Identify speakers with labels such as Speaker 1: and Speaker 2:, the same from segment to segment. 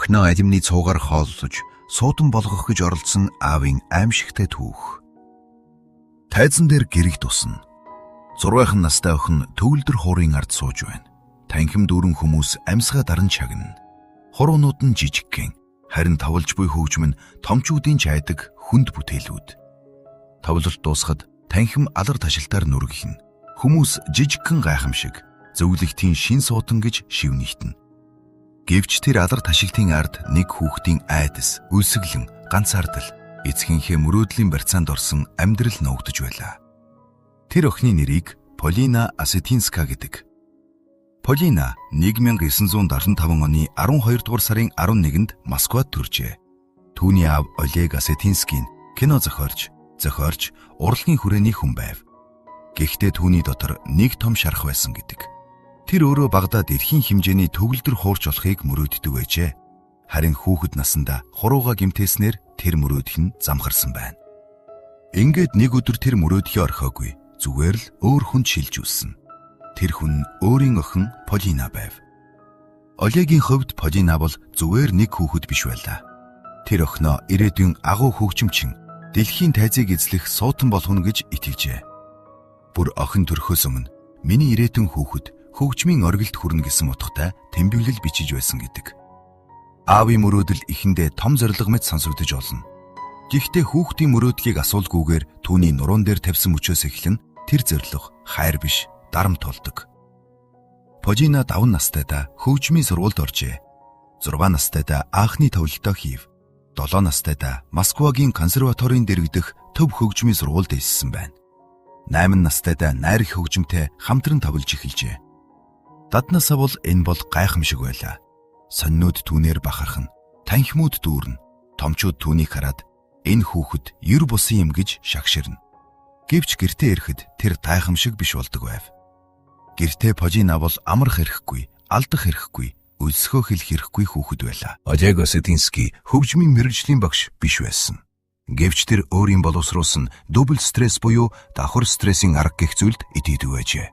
Speaker 1: охиноо алимны цуугаар хооллож суудан болгох гэж оролдсон аавын аимшигтай түүх. Тайзан дээр гэрэг тусна. 6 настай охин төгөлдөр хуурын ард сууж байна. Танхим дүүрэн хүмүүс амьсгаа даран чагна. Хуруунууд нь жижигхэн, харин тавлж буй хөгжим нь томчуудын чайдаг хүнд бүтээлүүд. Тавлалт дуусахад танхим алар ташилтаар нүргэх. Хүмүүс жижигхэн гайхамшиг зөвлөгтийн шин суутан гэж шивнийхтэн. Гэвч тэр алар ташилтын ард нэг хүүхдийн айдас, үлсгэлэн, ганцаардал, эцгийнхээ мөрөөдлийн барьцаанд орсон амьдрал нуугдж байлаа. Тэр охины нэрийг Полина Осетинска гэдэг. Полина 1975 оны 12 дугаар сарын 11-нд Москвад төржээ. Түүний аав Олег Осетинский кино зохиорч, урлагийн хүрээний хүн байв. Гэхдээ түүний дотор нэг том шарах байсан гэдэг. Тэр өөрөө Багдад эрхийн хэмжээний төгөлдөр хуурч болохыг мөрөөддөг байжээ. Харин хүүхэд наснда хурууга гэмтээснээр тэр мөрөөдөх нь замхарсан байна. Ингээд нэг өдөр тэр мөрөөдөхөө орхиогүй, зүгээр л өөр хүнд шилжүүлсэн. Тэр хүн өөрийн охин Полина байв. Олегийн хувьд Полина бол зүгээр нэг хүүхэд биш байлаа. Тэр охиноо ирээдүйн агуу хөгжимчин, дэлхийн тайзыг эзлэх суутан болох нь гэж итгэжээ. Бүр охин төрөхөөс өмнө миний ирээдүйн хүүхэд хөгжмийн оргилд хүрнэ гэсэн утгатай тэмдэглэл бичиж байсан гэдэг. Аавын мөрөөдөл ихэндээ том зориг мэт сонсогдож олно. Гэхдээ хүүхдийн мөрөөдлийг асуулгүйгээр түүний нуруунд дээр тавьсан мөчөөс эхлэн тэр зориг хайр биш, дарамт толдог. Полина 5 настайдаа хөгжмийн сургуульд оржээ. 6 настайдаа анхны тоглолтоо хийв. 7 настайдаа Москвагийн консерваторийн дэргэдэх төв хөгжмийн сургуульд ирсэн байна. 8 настайдаа найрах хөгжимтэй хамтран тоглож эхэлжээ. Даднасаа бол энэ бол гайхамшиг байлаа. Сонинууд түүнээр бахархан, танхимууд дүүрнэ. Томчууд түүнийг хараад энэ хүүхэд ер бусын юм гэж шагширна. Гэвч гэртээ ирэхэд тэр гайхамшиг биш болдог байв. Гэртээ Полина бол амрах хэрэггүй, алдах хэрэггүй, өлсгөө хэлэх хэрэггүй хүүхэд байлаа. Олег Осетинский хөгжмийн мэргэжлийн багш биш байсан. Гэвч тэр өөрийн боловсруулсан дубл стресс буюу давхар стрессийн арга гэх зүйлд итгэдэг байжээ.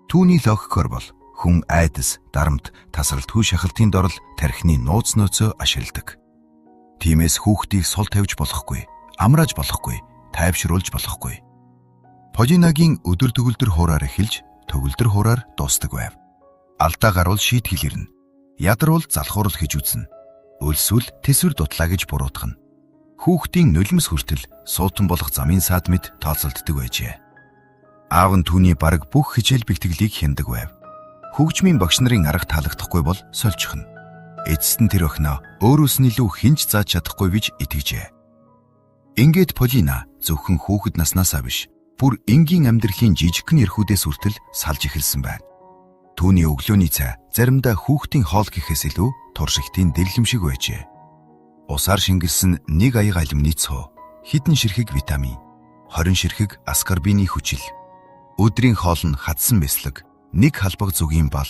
Speaker 1: Түүний логикоор бол хүн айдас, дарамт, тасралтгүй шахалтын дорол тархины нууц нөөцөө ашигладаг. Тиймээс хүүхдийг сул тавьж болохгүй, амрааж болохгүй, тайвшруулж болохгүй. Полинагийн өдөр төгөлдөр хуураар эхэлж, төгөлдөр хуураар дуустдаг байв. Алдаа гарвал шийтгэл ирнэ. Ядарвал залхуурал хийж үзнэ. Өлсвөл тэсвэр дутлаа гэж буруутгана. Хүүхдийн нулимс хүртэл суутан болох замын саад мэд тооцолддог байжээ. Аав нь түүний бараг бүх хичээл бэлтгэлийг хяндаг байв. Хөгжмийн багш нарын арга таалагдахгүй бол сольчихно. Эцэст нь тэр охиноо өөрөөс нь илүү хинч зааж чадахгүй гэж итгэжээ. Ингээд Полина зөвхөн хүүхэд наснаасаа биш, бүр энгийн амьдралын жижигхэн эрхүүдээс хүртэл салж эхэлсэн байна. Түүний өглөөний цай заримдаа хүүхдийн хоол гэхээс илүү туршигтын дэглэмшиг байжээ. Усаар шингэлсэн нэг аяга алимны цуу, хідэн ширхэг витамин, 20 ширхэг аскорбины хүчил, өдрийн хоол нь хадсан бэслэг, нэг халбаг зүгийн бал,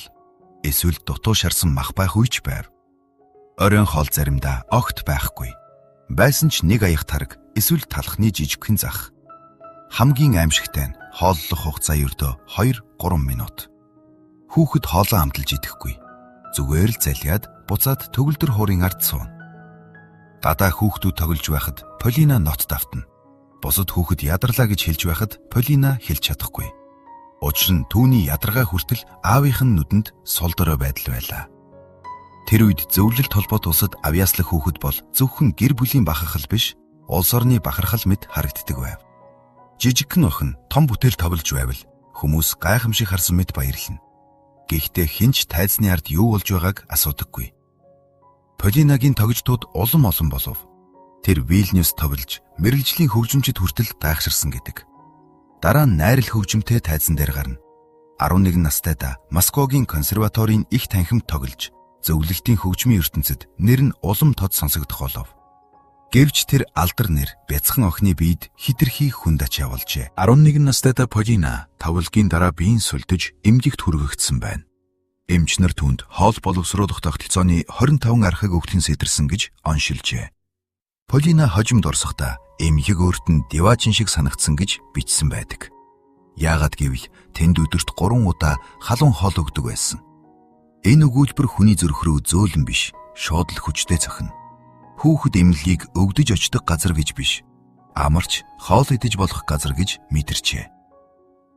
Speaker 1: эсвэл дутуу шарсан мах байх үеч байв. Оройн хоол заримдаа огт байхгүй. Байсан ч нэг аяг тараг, эсвэл талхны жижигхэн зах. Хамгийн аимшигтай нь хооллох хугацаа ердөө 2-3 минут. Хүүхэд хоолоо амталж идэхгүй. Зүгээр л залиад буцаад төгөлдөр хуурын ард сууна. Дадаа хүүхдүүд тоглож байхад Полина нот давтна. Бусад хүүхэд ядарлаа гэж хэлж байхад Полина хэлж чадахгүй. Учир нь түүний ядаргаа хүртэл аавынх нь нүдэнд сул дорой байдал байлаа. Тэр үед зөвлөлт холбоот улсад авьяаслах хүүхэд бол зөвхөн гэр бүлийн бахархал биш, улс орны бахархал мэт харагддаг байв. Жижигхэн охин том бүтээл тоглож байвал хүмүүс гайхамшиг харсан мэт баярлана. Гэхдээ хинч тайзны ард юу болж байгааг асуудаггүй. Полинагийн тоглолтууд улам олон болов. Тэр Вильнюс тоглож, мэргэжлийн хөгжимчд хүртэл гайхширсан гэдэг. Дараа нь найрал хөгжимтэй тайзан дээр гарна. 11 настайдаа Москвагийн консерваторийн их танхимд тоглож, зөвлөлтийн хөгжмийн ертөнцид нэр нь улам тод сонсогдох болов. Гэвч тэр алдар нэр бяцхан охины биед хитрхи хүнд ач явуулжээ. 11 настайдаа Полина тавлгийн дараа биеийн сүлдэж эмгэгт хүргэгдсэн байна. Эмч нар түүнд хоол боловсруулах тогтолцооны 25 архаг өгтөн сэтэрсэн гэж оншилжээ. Полина хожимд орсохдоо эмгэг өөрт нь диваачин шиг санагдсан гэж бичсэн байдаг. Яагаад гэвэл тэнд өдөрт 3 удаа халуун хоол өгдөг байсан. Энэ өгүүлбэр хүний зүрх рүү зөөлөн биш, шууд л хүчтэй цохино. Хүүхэд эмнэлгийг өвдөж очдог газар гэж биш, амарч хоол идэж болох газар гэж мэдэрчээ.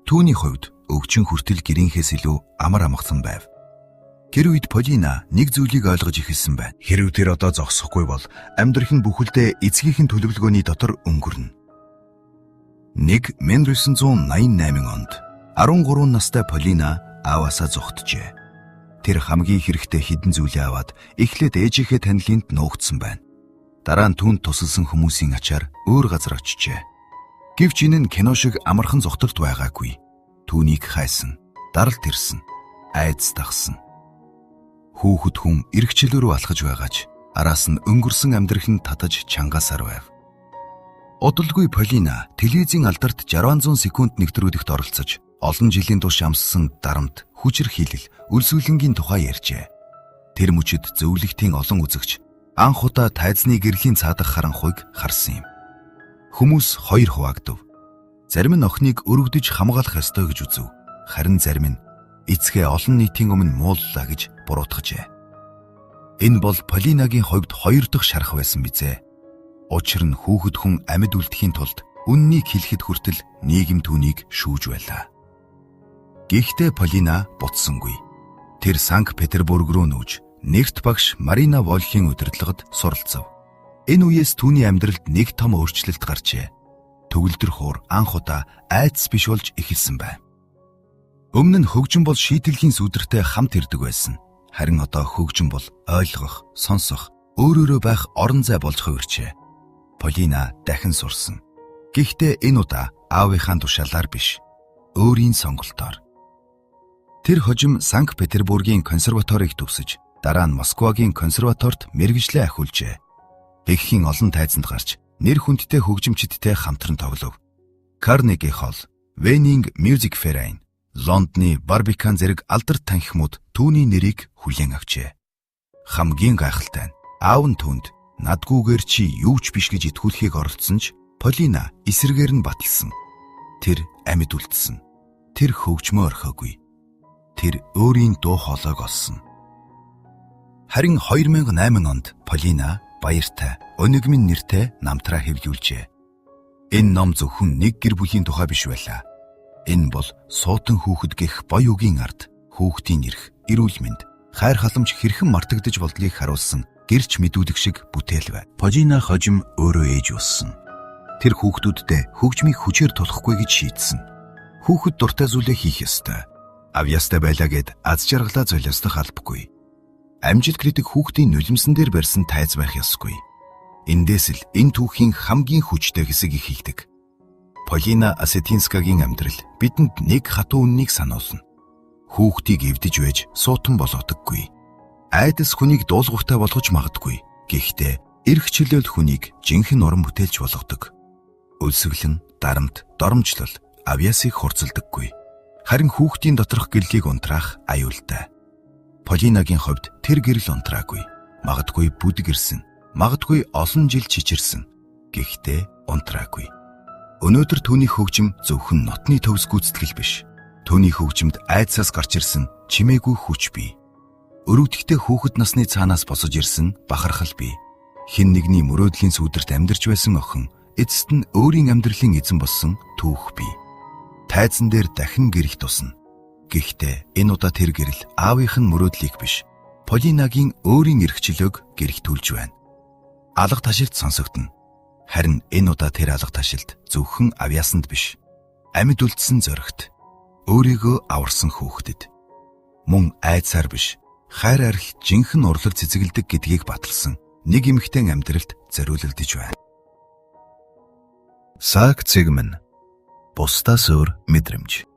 Speaker 1: Түүний хувьд өвчин хүртэл гэрийнхээс илүү амар амгалан байв. Тэр үед Полина нэг зүйлийг ойлгож эхэлсэн байна. Хэрв тэр одоо зогсохгүй бол амьдрах нь бүхэлдээ эцгийнхэн төлөвлөгөөний дотор өнгөрнө. 1988 онд 13 настай Полина ааваасаа зугтжээ. Тэр хамгийн хэрэгтэй хідэн зүйлээ аваад эхлээд ээжийнхээ танилынд нуугдсан байна. Дараа нь түүнд тусалсан хүмүүсийн ачаар өөр газар очижээ. Гэвч энэ нь кино шиг амархан зогтолт байгаагүй. Түүнийг хайсан, даралт ирсэн, айдас тагсан. Хүүхэд хүн эргчлөөрөө алхаж байгаач араас нь өнгөрсөн амьдрах нь татаж чангаасаар байв. Удалгүй Полина телевизийн алдарт 60-100 секунд нэвтрүүлэгт оролцож олон жилийн турш амссан дарамт, хүчрх хилэл, үлсүүлэнгийн тухай ярьжээ. Тэр мөчид зөвлөгтийн олон үзэгч анх удаа тайзны гэрлийн цаадах харанхуйг харсан юм. Хүмүүс хоёр хуваагдав. Зарим нь охиныг өргөдөж хамгаалах ёстой гэж үзв. Харин зарим нь эцгээ олон нийтийн өмнө мууллаа гэж буруутгажээ. Энэ бол Полинагийн хувьд хоёр дахь шарах байсан бизээ. Учир нь хүүхэд хүн амьд үлдэхийн тулд үннийг хэлэхэд хүртэл нийгэм түүнийг шүүж байлаа. Гэхдээ Полина буцсангүй. Тэр Санкт Петербург руу нүүж нэрт багш Марина Волхийн удирдлагад суралцав. Энэ үеэс түүний амьдралд нэг том өөрчлөлт гарчээ. Төгөлдөр хуур анх удаа айдас биш болж эхэлсэн байна. Өмнө нь хөгжим бол шийтгэлийн сүдэртэй хамт ирдэг байсан. Харин одоо хөгжим бол ойлгох, сонсох, өөрөөрөө байх орон зай болж хувирчээ. Полина дахин сурсан. Гэхдээ энэ удаа аавынхаа тушаалаар биш, өөрийн сонголтоор. Тэр хожим Санкт Петербургийн консерваторийг төгсөж, дараа нь Москвагийн консерваторт мэргэжлээ ахиулжээ. Ихэнх олон тайзанд гарч, нэр хүндтэй хөгжимчидтэй хамтран тоглов. Карнеги Холл, Венинг Music Verein, Лондоны Барбикан зэрэг алдарт танхимууд түүний нэрийг хүлээн авчээ. Хамгийн гайхалтай нь аав нь түүнд надгүйгээр чи юу ч биш гэж итгүүлэхийг оролдсон ч Полина эсрэгээр нь баталсан. Тэр амьд үлдсэн. Тэр хөгжмөө орхиогүй. Тэр өөрийн дуу хоолойг олсон. Харин 2008 онд Полина баяртай, өнөгмөн нэртэй намтраа хэвлүүлжээ. Энэ ном зөвхөн нэг гэр бүлийн тухай биш байлаа. Энэ бол суутан хүүхэд гэх бой үгийн ард, хүүхдийн эрх, эрүүл мэнд, хайр халамж хэрхэн мартагдаж болдгийг харуулсан гэрч мэдүүлэг шиг бүтээл бай. Полина хожим өөрөө ээж болсон. Тэр хүүхдүүддээ хөгжмийг хүчээр тулахгүй гэж шийдсэн. Хүүхэд дуртай зүйлээ хийх ёстой. Авьяастай байлаа гэд аз жаргалаа золиослох албагүй. Амжилт гэдэг хүүхдийн нулимсан дээр барьсан тайз байх ёсгүй. Эндээс л энэ түүхийн хамгийн хүчтэй хэсэг ихийдэг. Полина Осетинскагийн амьдрал бидэнд нэг хатуу үннийг сануулна. Хүүхдийг эвдэж байж суутан болгодоггүй. Айдас хүнийг дуулууртай болгож магадгүй. Гэхдээ эрх чөлөөл хүнийг жинхэнэ уран бүтээлч болгодог. Өлсгөлн, дарамт, доромжлол авьяасыг хурцалдаггүй. Харин хүүхдийн доторх гэрлийг унтраах аюултай. Полинагийн хувьд тэр гэрэл унтраагүй. Магадгүй бүдэг ирсэн. Магадгүй олон жил чичирсэн. Гэхдээ унтраагүй. Өнөөдөр түүний хөгжим зөвхөн нотны төвс гүйцэтгэл биш. Түүний хөгжимд айдсаас гарч ирсэн чимээгүй хүч бий. Өрөвдөлтөй хүүхэд насны цаанаас босож ирсэн бахархал бий. Хэн нэгний мөрөөдлийн сүдэрт амьдарч байсан охин эцэст нь өөрийн амьдралын эзэн болсон түүх бий. Тайзан дээр дахин гэрэх тусна. Гэхдээ энэ удаа тэр гэрэл аавынх нь мөрөөдлийг биш, Полинагийн өөрийн эрхчлөөг гэрхтүүлж байна. Алга ташилт сонсогдно. Харин энэ удаа тэр алга ташилт зөвхөн авьяасанд биш, амьд үлдсэн зоригт, өөрийгөө аварсан хүүхдэд. Мөн айдсаар биш, хайр арил жинхэнэ урлал цэцгэлдэг гэдгийг баталсан нэг эмэгтэй амьдралд зориулагдж байна. Саак Цэгмэн. Бусдаас өөр мэдрэмж.